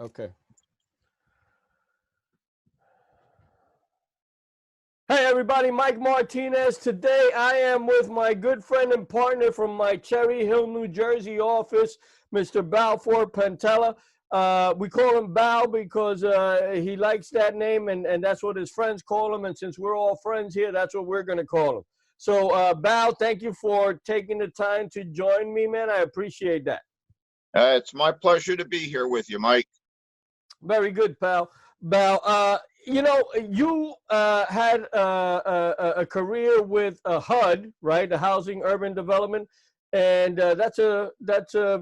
Okay. Hey everybody, Mike Martinez. Today I am with my good friend and partner from my Cherry Hill, New Jersey office, Mr. Balfour Pantella. We call him Bal because he likes that name and that's what his friends call him. And since we're all friends here, that's what we're going to call him. So, Bal, thank you for taking the time to join me, man. I appreciate that. It's my pleasure to be here with you, Mike. Very good, pal. Bal, you had a career with HUD, right? The Housing Urban Development, and that's a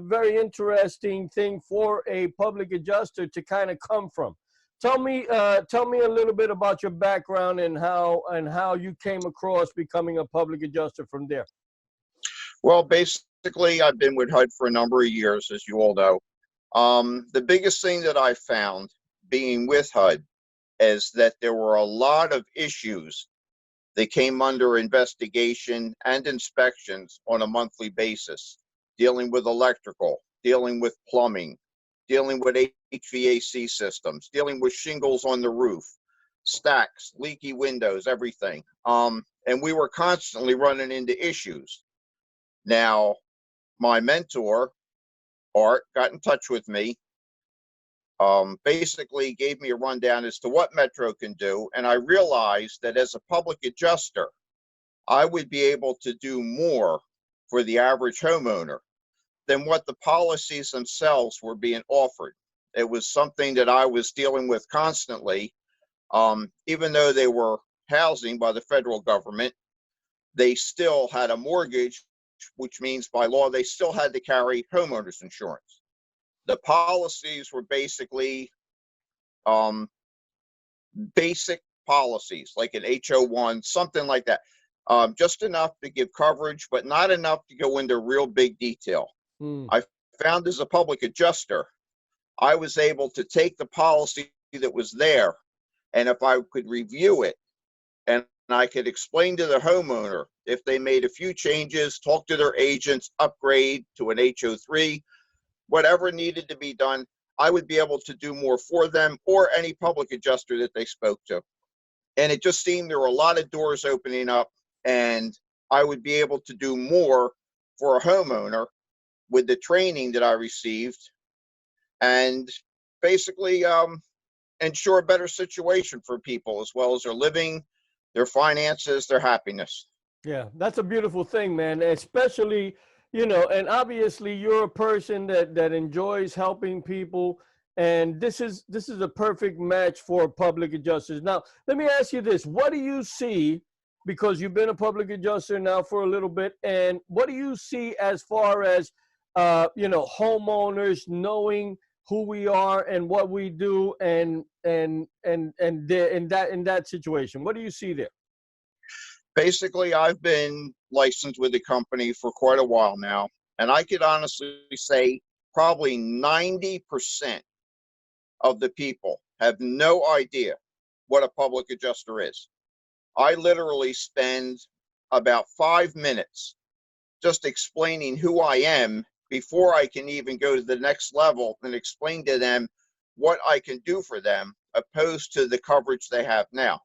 very interesting thing for a public adjuster to kind of come from. Tell me a little bit about your background and how you came across becoming a public adjuster from there. Well, basically, I've been with HUD for a number of years, as you all know. The biggest thing that I found being with HUD is that there were a lot of issues that came under investigation and inspections on a monthly basis, dealing with electrical, dealing with plumbing, dealing with HVAC systems, dealing with shingles on the roof, stacks, leaky windows, everything. And we were constantly running into issues. Now, my mentor, Art, got in touch with me, basically gave me a rundown as to what Metro can do, and I realized that as a public adjuster, I would be able to do more for the average homeowner than what the policies themselves were being offered. It was something that I was dealing with constantly. Even though they were housing by the federal government, they still had a mortgage, which means by law they still had to carry homeowners insurance. The policies were basically basic policies, like an HO1, something like that. Just enough to give coverage, but not enough to go into real big detail. I found as a public adjuster, I was able to take the policy that was there, and if I could review it, and I could explain to the homeowner if they made a few changes, talk to their agents, upgrade to an HO3, whatever needed to be done, I would be able to do more for them or any public adjuster that they spoke to. And it just seemed there were a lot of doors opening up, and I would be able to do more for a homeowner with the training that I received, and basically ensure a better situation for people as well as their living, their finances, their happiness. Yeah, that's a beautiful thing, man. Especially, and obviously you're a person that enjoys helping people, and this is a perfect match for public adjusters. Now, let me ask you this: what do you see? Because you've been a public adjuster now for a little bit, and what do you see as far as homeowners knowing who we are and what we do, in that situation? What do you see there? Basically, I've been licensed with the company for quite a while now, and I could honestly say probably 90% of the people have no idea what a public adjuster is. I literally spend about 5 minutes just explaining who I am before I can even go to the next level and explain to them what I can do for them, opposed to the coverage they have now.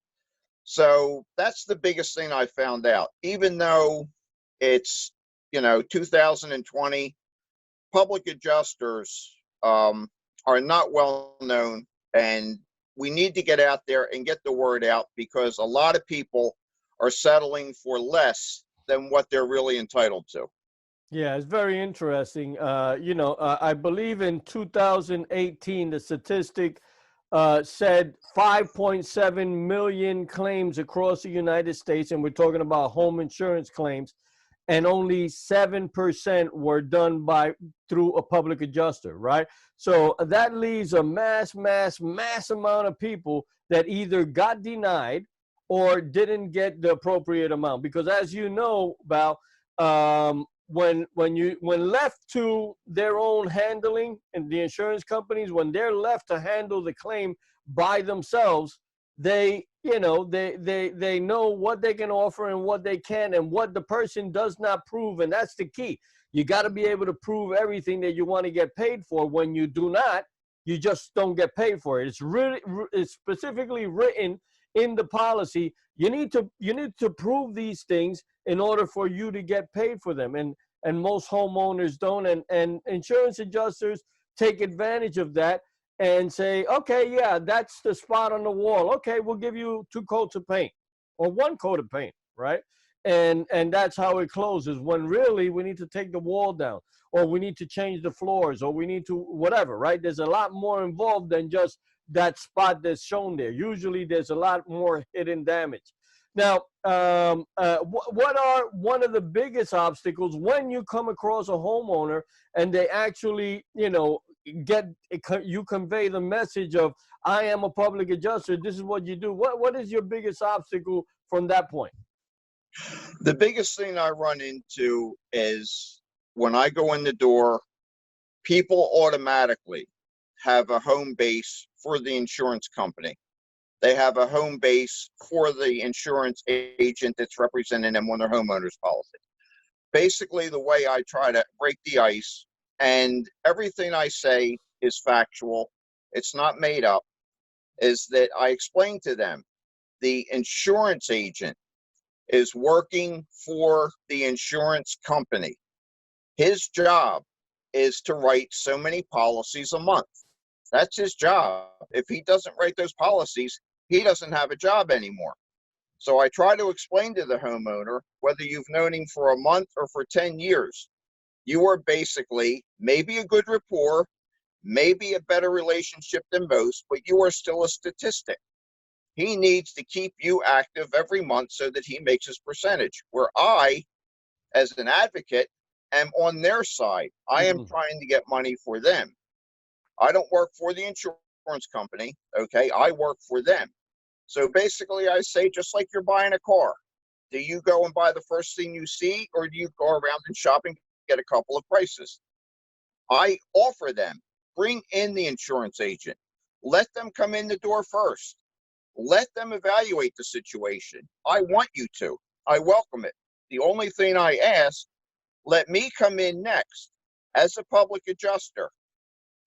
So that's the biggest thing I found out. Even though it's 2020, public adjusters are not well known, and we need to get out there and get the word out, because a lot of people are settling for less than what they're really entitled to. Yeah, it's very interesting. I believe in 2018, the statistic said 5.7 million claims across the United States, and we're talking about home insurance claims, and only 7% were done through a public adjuster, right? So that leaves a mass amount of people that either got denied or didn't get the appropriate amount. Because as you know, Val, when left to their own handling, and the insurance companies, when they're left to handle the claim by themselves, they know what they can offer and what they can, and what the person does not prove. And that's the key. You got to be able to prove everything that you want to get paid for. When you do not, you just don't get paid for it. It's really, it's specifically written in the policy. You need to prove these things in order for you to get paid for them. And most homeowners don't, and insurance adjusters take advantage of that and say, okay, yeah, that's the spot on the wall. Okay, we'll give you 2 coats of paint or 1 coat of paint, right? And that's how it closes, when really we need to take the wall down, or we need to change the floors, or we need to whatever, right? There's a lot more involved than just that spot that's shown there. Usually there's a lot more hidden damage. Now, what are one of the biggest obstacles when you come across a homeowner and they actually, you convey the message of, I am a public adjuster, this is what you do. What is your biggest obstacle from that point? The biggest thing I run into is when I go in the door, people automatically have a home base for the insurance company. They have a home base for the insurance agent that's representing them on their homeowner's policy. Basically, the way I try to break the ice, and everything I say is factual, it's not made up, is that I explain to them the insurance agent is working for the insurance company. His job is to write so many policies a month. That's his job. If he doesn't write those policies, he doesn't have a job anymore. So I try to explain to the homeowner, whether you've known him for a month or for 10 years, you are basically maybe a good rapport, maybe a better relationship than most, but you are still a statistic. He needs to keep you active every month so that he makes his percentage, where I, as an advocate, am on their side. I am trying to get money for them. I don't work for the insurance company, okay? I work for them. So basically I say, just like you're buying a car, do you go and buy the first thing you see, or do you go around and shop and get a couple of prices? I offer them, bring in the insurance agent. Let them come in the door first. Let them evaluate the situation. I want you to. I welcome it. The only thing I ask, let me come in next as a public adjuster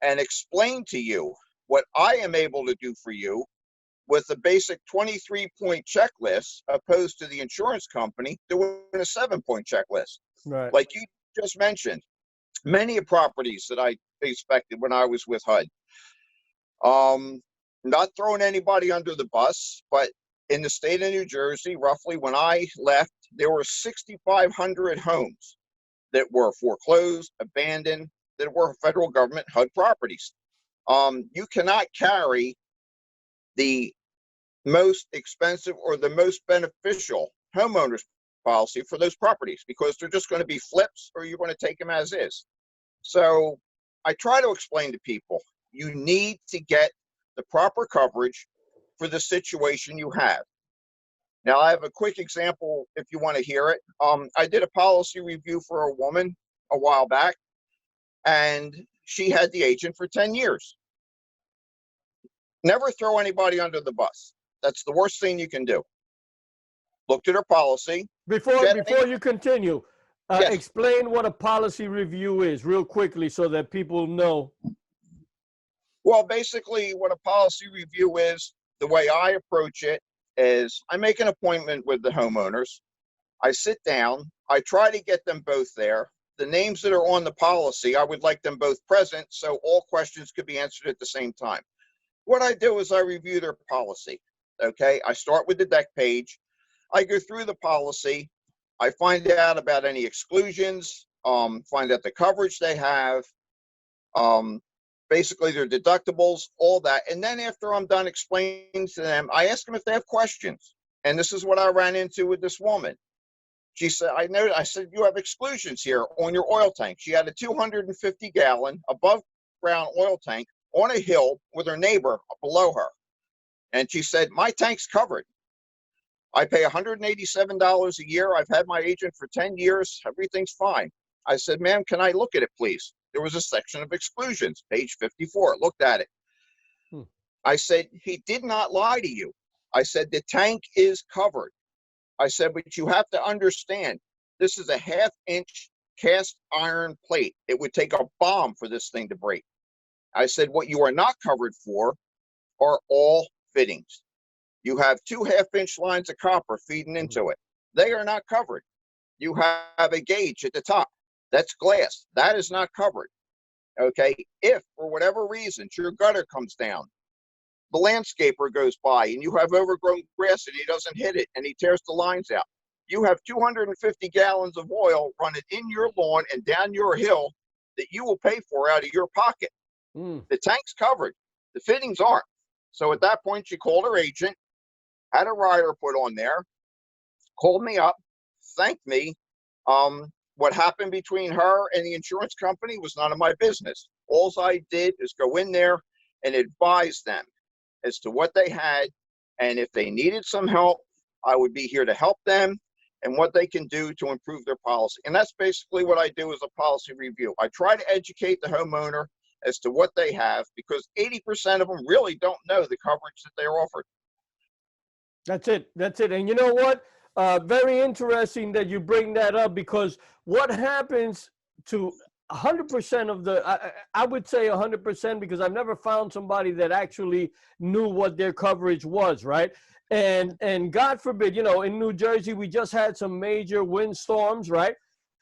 and explain to you what I am able to do for you with a basic 23-point checklist, opposed to the insurance company doing a 7-point checklist. Right. Like you just mentioned, many properties that I inspected when I was with HUD. Not throwing anybody under the bus, but in the state of New Jersey, roughly when I left, there were 6,500 homes that were foreclosed, abandoned, that were federal government HUD properties. You cannot carry the most expensive or the most beneficial homeowners policy for those properties, because they're just going to be flips, or you're going to take them as is. So I try to explain to people, you need to get the proper coverage for the situation you have. Now, I have a quick example if you want to hear it. I did a policy review for a woman a while back, and she had the agent for 10 years. Never throw anybody under the bus. That's the worst thing you can do. Looked at her policy. Before you continue, yes. Explain what a policy review is real quickly so that people know. Well, basically what a policy review is, the way I approach it is I make an appointment with the homeowners. I sit down. I try to get them both there. The names that are on the policy, I would like them both present so all questions could be answered at the same time. What I do is I review their policy. Okay, I start with the deck page. I go through the policy. I find out about any exclusions, find out the coverage they have, basically their deductibles, all that. And then after I'm done explaining to them, I ask them if they have questions. And this is what I ran into with this woman. She said, I said, you have exclusions here on your oil tank. She had a 250-gallon above ground oil tank on a hill with her neighbor below her. And she said, my tank's covered. I pay $187 a year. I've had my agent for 10 years. Everything's fine. I said, ma'am, can I look at it, please? There was a section of exclusions, page 54. Looked at it. I said, he did not lie to you. I said, the tank is covered. I said, but you have to understand, this is a 1/2-inch cast iron plate. It would take a bomb for this thing to break. I said, what you are not covered for are all fittings. You have 2 half-inch lines of copper feeding into it. They are not covered. You have a gauge at the top. That's glass. That is not covered. Okay. If for whatever reason your gutter comes down, the landscaper goes by and you have overgrown grass and he doesn't hit it and he tears the lines out, you have 250 gallons of oil running in your lawn and down your hill that you will pay for out of your pocket. The tank's covered. The fittings aren't. So at that point, she called her agent, had a rider put on there, called me up, thanked me. What happened between her and the insurance company was none of my business. All I did is go in there and advise them as to what they had, and if they needed some help, I would be here to help them and what they can do to improve their policy. And that's basically what I do as a policy review. I try to educate the homeowner as to what they have, because 80% of them really don't know the coverage that they're offered. That's it. That's it. And you know what? Very interesting that you bring that up, because what happens to 100% of the, I would say 100%, because I've never found somebody that actually knew what their coverage was, right? And God forbid, you know, in New Jersey, we just had some major windstorms, right?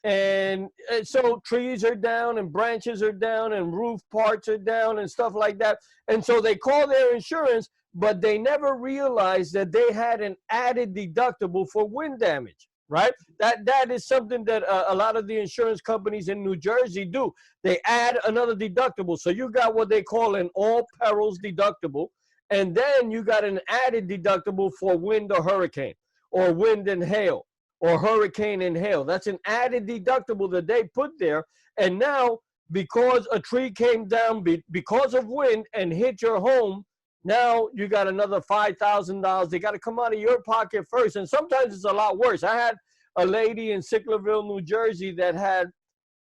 And so trees are down and branches are down and roof parts are down and stuff like that. And so they call their insurance, but they never realized that they had an added deductible for wind damage, right? That is something that a lot of the insurance companies in New Jersey do. They add another deductible. So you got what they call an all perils deductible. And then you got an added deductible for wind or hurricane, or wind and hail, or hurricane and hail. That's an added deductible that they put there. And now, because a tree came down because of wind and hit your home, now you got another $5,000. They got to come out of your pocket first. And sometimes it's a lot worse. I had a lady in Sicklerville, New Jersey that had,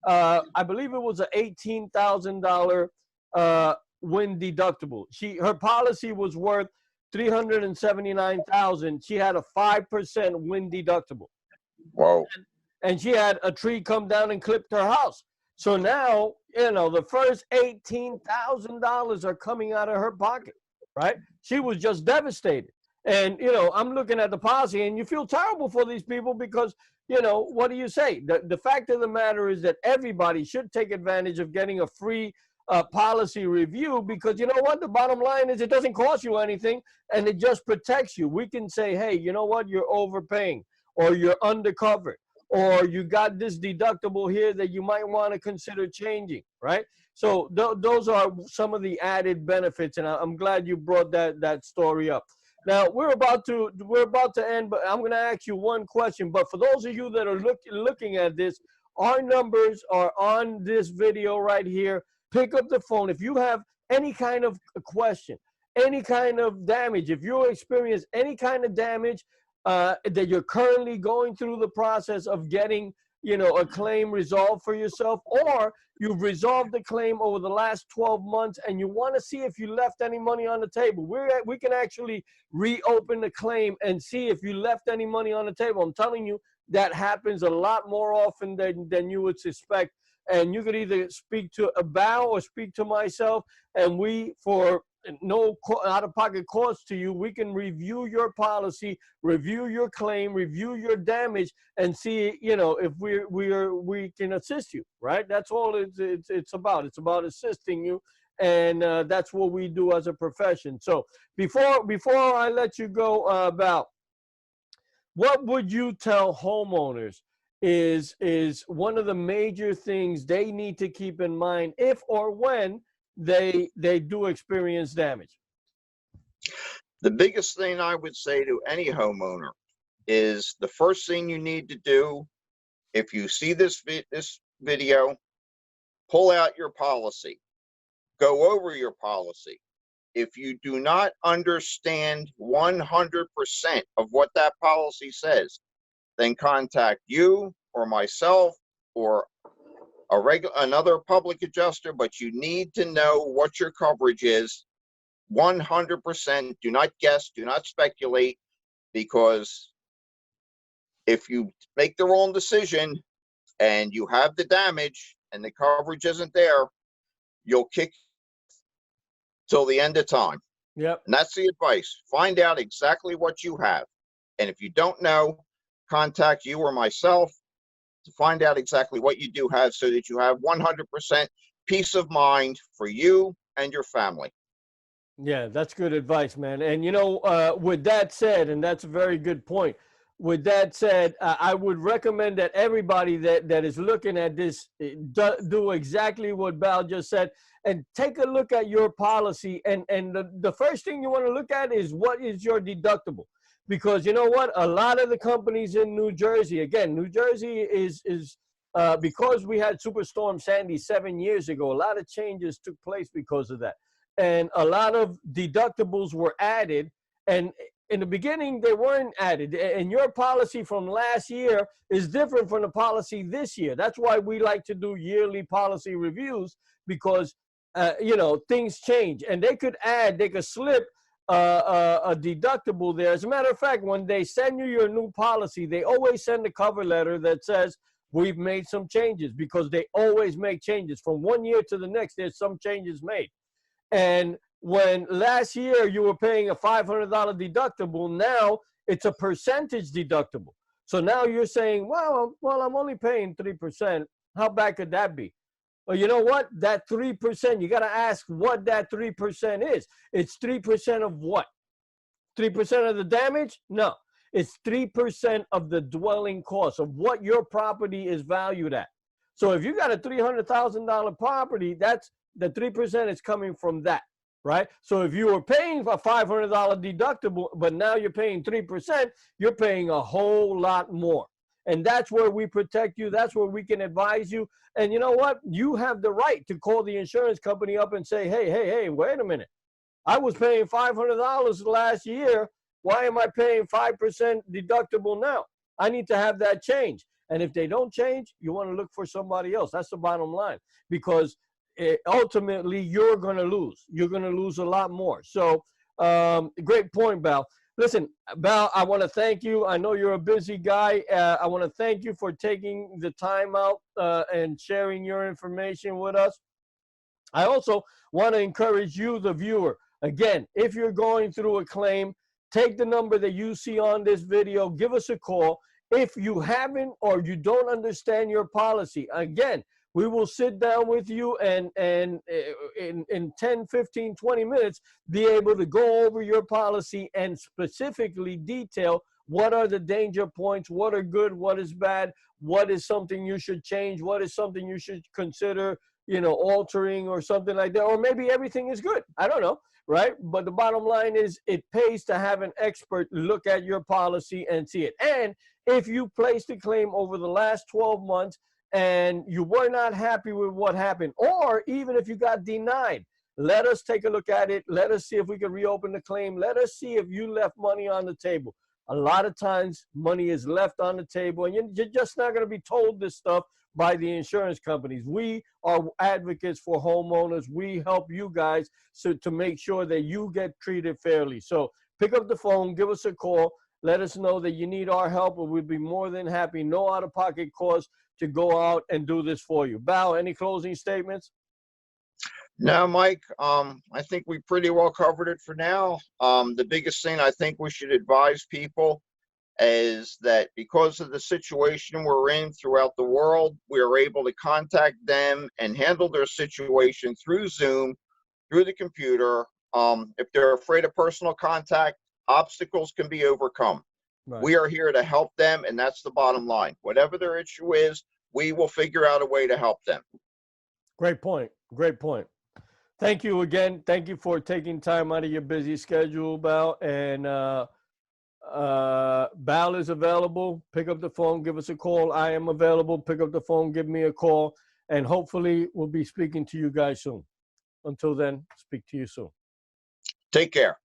I believe it was an $18,000 wind deductible. Her policy was worth $379,000. She had a 5% wind deductible. Whoa. And she had a tree come down and clipped her house. So now, you know, the first $18,000 are coming out of her pocket, right? She was just devastated. And, you know, I'm looking at the policy and you feel terrible for these people because, you know, what do you say? The fact of the matter is that everybody should take advantage of getting a free policy review, because you know what, the bottom line is it doesn't cost you anything and it just protects you. We can say, hey, you know what, you're overpaying, or you're undercovered, or you got this deductible here that you might want to consider changing, right? So those are some of the added benefits, and I'm glad you brought that story up. Now we're about to end, but I'm going to ask you one question. But for those of you that are looking at this, our numbers are on this video right here. Pick up the phone. If you have any kind of question, any kind of damage, if you experience any kind of damage that you're currently going through the process of getting, you know, a claim resolved for yourself, or you've resolved the claim over the last 12 months and you want to see if you left any money on the table, we can actually reopen the claim and see if you left any money on the table. I'm telling you, that happens a lot more often than you would suspect. And you could either speak to Abao or speak to myself, and we, for no out-of-pocket cost to you, we can review your policy, review your claim, review your damage, and see, you know, if we can assist you, right? That's all it's about. It's about assisting you, and that's what we do as a profession. So before I let you go, Abao, what would you tell homeowners is one of the major things they need to keep in mind if or when they do experience damage? The biggest thing I would say to any homeowner is the first thing you need to do, if you see this video, pull out your policy, go over your policy. If you do not understand 100% of what that policy says, then contact you or myself or another public adjuster, but you need to know what your coverage is 100%. Do not guess, do not speculate, because if you make the wrong decision and you have the damage and the coverage isn't there, you'll kick till the end of time. Yep. And that's the advice. Find out exactly what you have. And if you don't know, contact you or myself to find out exactly what you do have so that you have 100% peace of mind for you and your family. Yeah, that's good advice, man. And, you know, with that said, and that's a very good point. With that said, I would recommend that everybody that is looking at this do exactly what Val just said and take a look at your policy. And the first thing you want to look at is what is your deductible? Because you know what? A lot of the companies in New Jersey, again, New Jersey is because we had Superstorm Sandy 7 years ago, a lot of changes took place because of that. And a lot of deductibles were added. And in the beginning, they weren't added. And your policy from last year is different from the policy this year. That's why we like to do yearly policy reviews because, you know, things change. And they could slip a deductible there. As a matter of fact, when they send you your new policy, they always send a cover letter that says, we've made some changes, because they always make changes. From one year to the next, there's some changes made. And when last year you were paying a $500 deductible, now it's a percentage deductible. So now you're saying, well, I'm only paying 3%. How bad could that be? Well, you know what? That 3%, you got to ask what that 3% is. It's 3% of what? 3% of the damage? No. It's 3% of the dwelling cost of what your property is valued at. So if you got a $300,000 property, that's the 3% is coming from that, right? So if you were paying a $500 deductible, but now you're paying 3%, you're paying a whole lot more. And that's where we protect you. That's where we can advise you. And you know what? You have the right to call the insurance company up and say, hey, wait a minute. I was paying $500 last year. Why am I paying 5% deductible now? I need to have that change. And if they don't change, you want to look for somebody else. That's the bottom line. Because ultimately, you're going to lose. You're going to lose a lot more. So great point, Val. Listen, Val, I want to thank you. I know you're a busy guy. I want to thank you for taking the time out and sharing your information with us. I also want to encourage you, the viewer. Again, if you're going through a claim, take the number that you see on this video. Give us a call. If you haven't or you don't understand your policy, again, we will sit down with you and in 10, 15, 20 minutes, be able to go over your policy and specifically detail what are the danger points, what are good, what is bad, what is something you should change, what is something you should consider, you know, altering or something like that. Or maybe everything is good. I don't know, right? But the bottom line is it pays to have an expert look at your policy and see it. And if you placed a claim over the last 12 months, and you were not happy with what happened, or even if you got denied, let us take a look at it. Let us see if we can reopen the claim. Let us see if you left money on the table. A lot of times money is left on the table, and you're just not going to be told this stuff by the insurance companies. We are advocates for homeowners. We help you guys to make sure that you get treated fairly. So pick up the phone, give us a call. Let us know that you need our help, and we'd be more than happy, no out-of-pocket cost, to go out and do this for you. Val, any closing statements? No, Mike, I think we pretty well covered it for now. The biggest thing I think we should advise people is that because of the situation we're in throughout the world, we are able to contact them and handle their situation through Zoom, through the computer. If they're afraid of personal contact, obstacles can be overcome. Right. We are here to help them, and that's the bottom line. Whatever their issue is, we will figure out a way to help them. Great point. Great point. Thank you again. Thank you for taking time out of your busy schedule, Val. And Val is available. Pick up the phone. Give us a call. I am available. Pick up the phone. Give me a call. And hopefully we'll be speaking to you guys soon. Until then, speak to you soon. Take care.